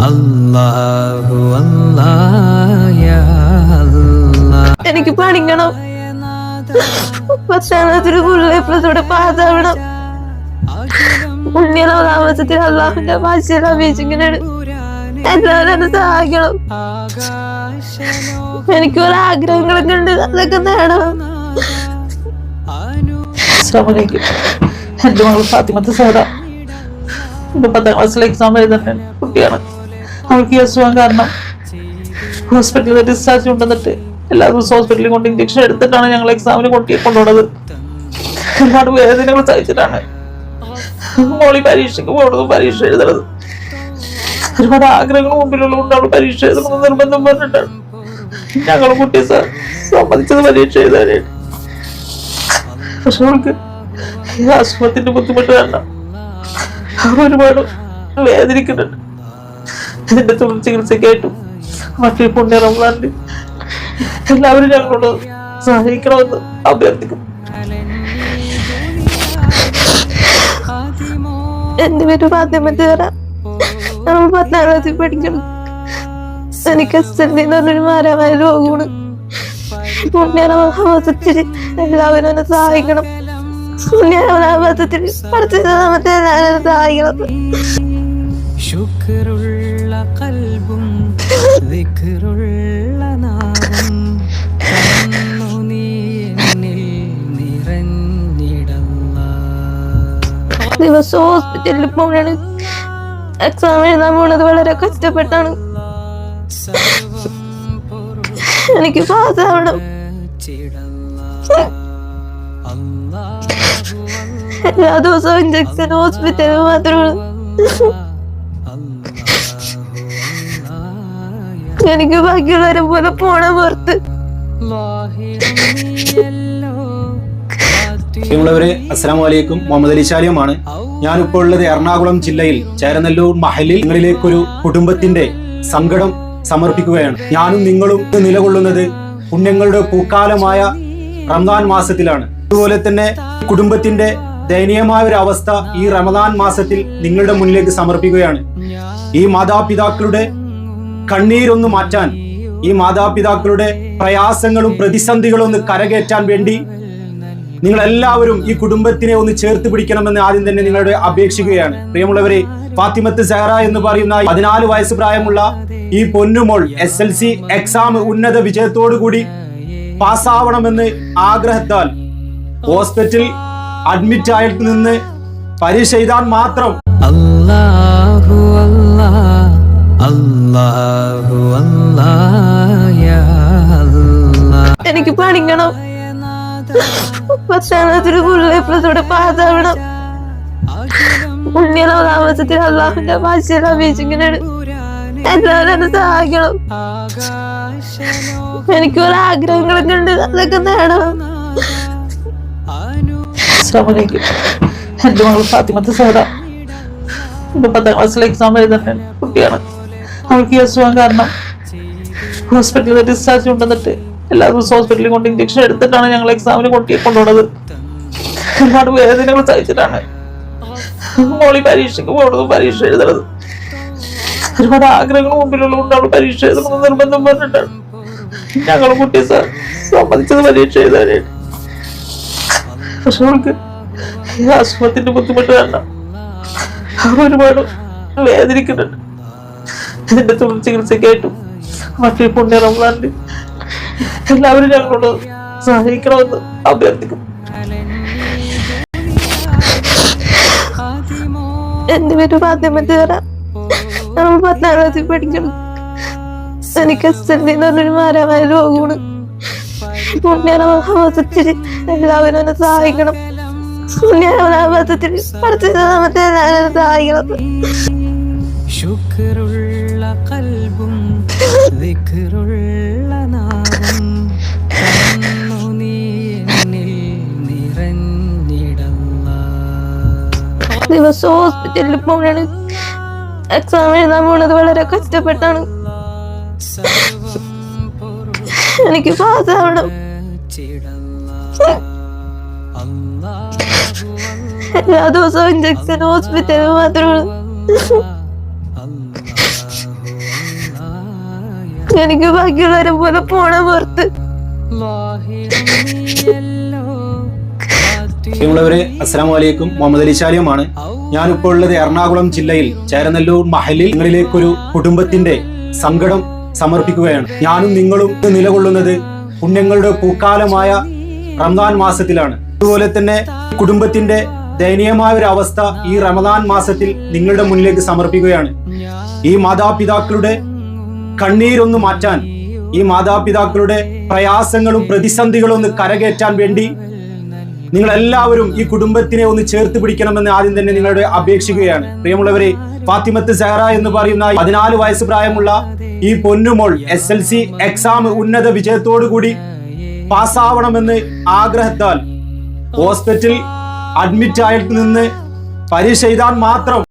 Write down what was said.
അല്ലാഹു അല്ലാഹ് യാ അല്ലാഹ്. എനിക്ക് പഠിക്കണം, 10ാം ക്ലാസ്സിൽ ഫുൾ എ പ്ലസോടെ പാസ്സാവണം. പുണ്യ താമസത്തിൽ അള്ളാഹുവിന്റെ ഭാഷയിൽ അപേക്ഷിക്കുന്നുണ്ട്. എല്ലാവരും എന്നെ സഹായിക്കണം. എനിക്ക് കുറെ ആഗ്രഹങ്ങളൊക്കെ ഉണ്ട്, അതൊക്കെ നേടണം. അസ്സലാമലൈക്കും. എൻ്റെ മകൾ ഫാത്തിമത്ത് സഹറ ഇപ്പൊ 10ാം ക്ലാസ്സിലെ എക്സാം എഴുതുന്ന കുട്ടിയാണ്. അവൾക്ക് ഈ അസുഖം കാരണം ഹോസ്പിറ്റലിൽ ഡിസ്ചാർജ് കൊണ്ടുവന്നിട്ട് എല്ലാ ദിവസവും ഹോസ്പിറ്റലിൽ കൊണ്ട് ഇഞ്ചക്ഷൻ എടുത്തിട്ടാണ് ഞങ്ങൾ എക്സാമിന് കൊണ്ടുപോകുന്നത്. ഒരുപാട് വേദനകൾ സഹിച്ചിട്ടാണ് മോളി പരീക്ഷയ്ക്ക് പോകുന്നതും പരീക്ഷ എഴുതുന്നത്. ഒരുപാട് ആഗ്രഹങ്ങൾ മുമ്പിലുള്ളതുകൊണ്ട് അവൾ പരീക്ഷ എഴുതണമെന്ന് നിർബന്ധം പറഞ്ഞിട്ടാണ് ഞങ്ങൾ കുട്ടി സമ്മതിച്ചത് പരീക്ഷ എഴുതാനായിട്ട്. പക്ഷെ അവൾക്ക് ഈ അസുഖത്തിന്റെ ബുദ്ധിമുട്ട് കാരണം അവർ ഒരുപാട് വേദനിക്കുന്നുണ്ട്. ഇതിന്റെ തുടർ ചികിത്സയ്ക്കായിട്ടും മറ്റൊരു പുണ്യ റമദാനിൽ എല്ലാവരും ഞങ്ങളോട് സഹായിക്കണമെന്ന് അഭ്യർത്ഥിക്കും. എന്റെ പേര് ഫാത്തിമത്ത് സഹറ. നമ്മൾ 10ാം ക്ലാസ്സിൽ പഠിക്കണം. എനിക്ക് SLD എന്ന് പറഞ്ഞൊരു മാരകമായ രോഗമാണ്. പുണ്യമാസത്തിൽ എല്ലാവരും എന്നെ സഹായിക്കണം. പുണ്യമാസത്തിൽ പഠിച്ചതാമത്തെ എല്ലാവരും സഹായിക്കണം. ശുക്റുള്ള ഖൽബും ദിക്റുള്ള നാവും കണ്ണുനീരിൽ നിറഞ്ഞിടല്ലാ. ദിവസം ഹോസ്പിറ്റലിൽ പോകണാണ്. എക്സാം എഴുതാൻ പോണത് വളരെ കഷ്ടപ്പെട്ടാണ്. എനിക്ക് പാസ്സാവണം. എല്ലാ ദിവസവും ഇഞ്ചക്ഷൻ ഹോസ്പിറ്റലിൽ മാത്രമാണ്. എനിക്ക് ബാക്കിയുള്ളവരെ പോലെ പോണ പുറത്ത്. പ്രിയമുള്ളവരെ, അസ്സലാമു അലൈക്കും. മുഹമ്മദ് അലി ശാലിയുമാണ്. ഞാനിപ്പോൾ ഉള്ളത് എറണാകുളം ജില്ലയിൽ ചേരനെല്ലൂർ മഹലിൽ നിങ്ങളിലേക്കൊരു കുടുംബത്തിന്റെ സങ്കടം സമർപ്പിക്കുകയാണ്. ഞാനും നിങ്ങളും നിലകൊള്ളുന്നത് പുണ്യങ്ങളുടെ പൂക്കാലമായ റമദാൻ മാസത്തിലാണ്. അതുപോലെ തന്നെ കുടുംബത്തിന്റെ ദയനീയമായ ഒരു അവസ്ഥ ഈ റമദാൻ മാസത്തിൽ നിങ്ങളുടെ മുന്നിലേക്ക് സമർപ്പിക്കുകയാണ്. ഈ മാതാപിതാക്കളുടെ കണ്ണീരൊന്ന് മാറ്റാൻ, ഈ മാതാപിതാക്കളുടെ പ്രയാസങ്ങളും പ്രതിസന്ധികളും ഒന്ന് കരകയറ്റാൻ വേണ്ടി നിങ്ങൾ എല്ലാവരും ഈ കുടുംബത്തിനെ ഒന്ന് ചേർത്ത് പിടിക്കണമെന്ന് ആദ്യം തന്നെ നിങ്ങളുടെ അപേക്ഷിക്കുകയാണ്. പ്രിയമുള്ളവരെ, ഫാത്തിമത്ത് സഹറ എന്ന് പറയുന്ന 14 വയസ്സ് പ്രായമുള്ള ഈ പൊന്നുമോൾ SLC എക്സാം ഉന്നത വിജയത്തോടു കൂടി പാസ്സാവണമെന്ന് ആഗ്രഹത്താൽ ഹോസ്പിറ്റലിൽ അഡ്മിറ്റ് ആയിട്ട് നിന്ന് പരീക്ഷ എഴുതാൻ മാത്രം അല്ലാഹു അല്ലാഹ് അല്ലാഹു അല്ലാഹ് യാ അല്ലാഹ്. എനിക്ക് പഠിക്കണം, 10ാം ക്ലാസ്സിൽ ഫുൾ എ പ്ലസോടെ പാസ്സാവണം. പുണ്യ താമസത്തിൽ അള്ളാഹുവിന്റെ ഭാഷയിൽ അപേക്ഷിക്കുന്നുണ്ട്. എല്ലാവരും എന്നെ സഹായിക്കണം. എനിക്ക് കുറെ ആഗ്രഹങ്ങളൊക്കെ ഉണ്ട്, അതൊക്കെ നേടണം. അസ്സലാമലൈക്കും. എൻ്റെ മകൾ ഫാത്തിമത്ത് സഹറ ഇപ്പൊ 10ാം ക്ലാസ്സിലെ എക്സാം എഴുതുന്ന കുട്ടിയാണ്. അവൾക്ക് ഈ അസുഖം കാരണം ഹോസ്പിറ്റലിൽ ഡിസ്ചാർജ് കൊണ്ടുവന്നിട്ട് എല്ലാ ദിവസവും ഹോസ്പിറ്റലിൽ കൊണ്ട് ഇഞ്ചക്ഷൻ എടുത്തിട്ടാണ് ഞങ്ങൾ എക്സാമിന് കൊണ്ടുപോകുന്നത്. ഒരുപാട് വേദനകൾ സഹിച്ചിട്ടാണ് മോളി പരീക്ഷയ്ക്ക് പോകുന്നതും പരീക്ഷ എഴുതുന്നത്. ഒരുപാട് ആഗ്രഹങ്ങൾ മുമ്പിലുള്ളതുകൊണ്ട് അവൾ പരീക്ഷ എഴുതണമെന്ന് നിർബന്ധം പറഞ്ഞിട്ടാണ് ഞങ്ങൾ കുട്ടി സമ്മതിച്ചത് പരീക്ഷ എഴുതാനായിട്ട്. പക്ഷെ അവൾക്ക് ഈ അസുഖത്തിന്റെ ബുദ്ധിമുട്ട് കാരണം അവർ ഒരുപാട് വേദനിക്കുന്നുണ്ട്. ഇതിന്റെ തുടർ ചികിത്സയ്ക്കായിട്ടും മറ്റൊരു പുണ്യ റമദാനിൽ എല്ലാവരും ഞങ്ങളോട് സഹായിക്കണമെന്ന് അഭ്യർത്ഥിക്കും. എന്റെ പേര് ഫാത്തിമത്ത് സഹറ. നമ്മൾ 10ാം ക്ലാസ്സിൽ പഠിക്കണം. എനിക്ക് SLD എന്ന് പറഞ്ഞൊരു മാരകമായ രോഗമാണ്. പുണ്യമാസത്തിൽ എല്ലാവരും എന്നെ സഹായിക്കണം. പുണ്യമാസത്തിൽ പഠിച്ചതാമത്തെ എല്ലാവരും സഹായിക്കണം. ശുക്റുള്ള ഖൽബും ദിക്റുള്ള നാവും കണ്ണുനീരിൽ നിറഞ്ഞിടല്ലാ. ദിവസം ഹോസ്പിറ്റലിൽ പോകണാണ്. എക്സാം എഴുതാൻ പോണത് വളരെ കഷ്ടപ്പെട്ടാണ്. എനിക്ക് പാസ്സാവണം. എല്ലാ ദിവസവും ഇഞ്ചക്ഷൻ ഹോസ്പിറ്റലിൽ മാത്രമാണ്. എനിക്ക് ബാക്കിയുള്ളവരെ പോലെ പോണ പുറത്ത്. പ്രിയമുള്ളവരെ, അസ്സലാമു അലൈക്കും. മുഹമ്മദ് അലി ശാലിയമാണ്. ഞാനിപ്പോൾ ഉള്ളത് എറണാകുളം ജില്ലയിൽ ചേരനെല്ലൂർ മഹലിൽ നിങ്ങളിലേക്കൊരു കുടുംബത്തിന്റെ സങ്കടം സമർപ്പിക്കുകയാണ്. ഞാനും നിങ്ങളും നിലകൊള്ളുന്നത് പുണ്യങ്ങളുടെ പൂക്കാലമായ റമദാൻ മാസത്തിലാണ്. അതുപോലെ തന്നെ കുടുംബത്തിന്റെ ദയനീയമായ ഒരു അവസ്ഥ ഈ റമദാൻ മാസത്തിൽ നിങ്ങളുടെ മുന്നിലേക്ക് സമർപ്പിക്കുകയാണ്. ഈ മാതാപിതാക്കളുടെ കണ്ണീരൊന്ന് മാറ്റാൻ, ഈ മാതാപിതാക്കളുടെ പ്രയാസങ്ങളും പ്രതിസന്ധികളും ഒന്ന് കരകയറ്റാൻ വേണ്ടി നിങ്ങൾ എല്ലാവരും ഈ കുടുംബത്തിനെ ഒന്ന് ചേർത്ത് പിടിക്കണമെന്ന് ആദ്യം തന്നെ നിങ്ങളോട് അപേക്ഷിക്കുകയാണ്. പ്രിയമുള്ളവരെ, ഫാത്തിമത്ത് സഹറ എന്ന് പറയുന്ന 14 വയസ്സ് പ്രായമുള്ള ഈ പൊന്നുമോൾ SLC എക്സാം ഉന്നത വിജയത്തോടു കൂടി പാസ്സാവണമെന്ന് ആഗ്രഹത്താൽ ഹോസ്പിറ്റലിൽ അഡ്മിറ്റ് ആയിട്ട് നിന്ന് പരീക്ഷ എഴുതാൻ മാത്രം